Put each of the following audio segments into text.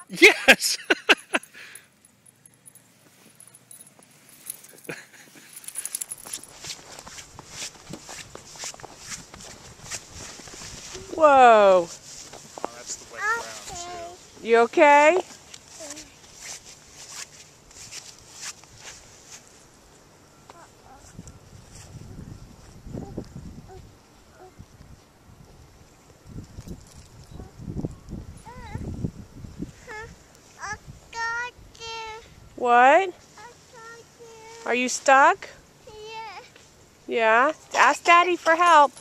Yes! Whoa. Oh, that's the wet ground too. You okay? What? Are you stuck? Yeah. Ask Daddy for help.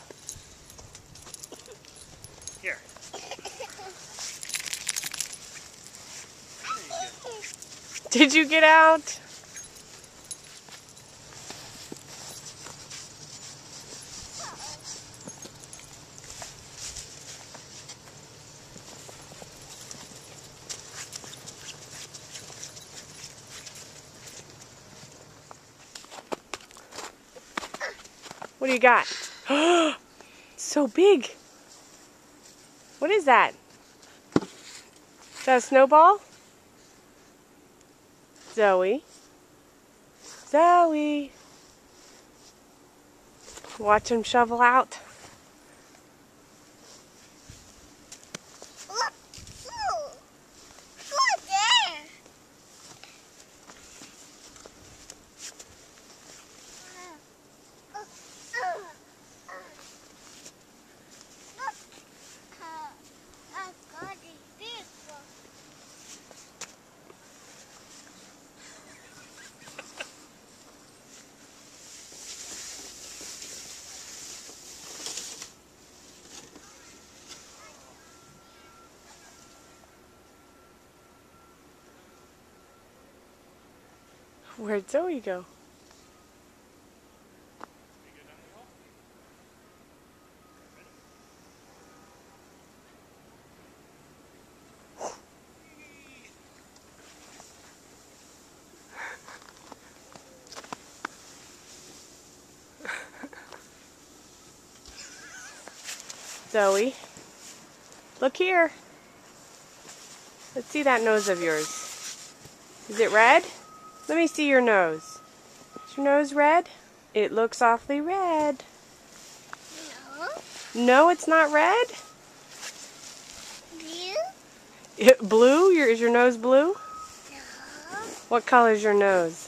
Here. Did you get out? What do you got? It's so big. What is that? Is that a snowball? Zoe. Zoe. Watch him shovel out. Look there. Where'd Zoe go? Zoe, look here. Let's see that nose of yours. Is it red? Let me see your nose. Is your nose red? It looks awfully red. No. No, it's not red? Blue? Blue? Is your nose blue? No. What color is your nose?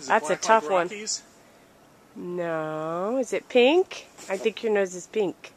That's a tough one. No. Is it pink? I think your nose is pink.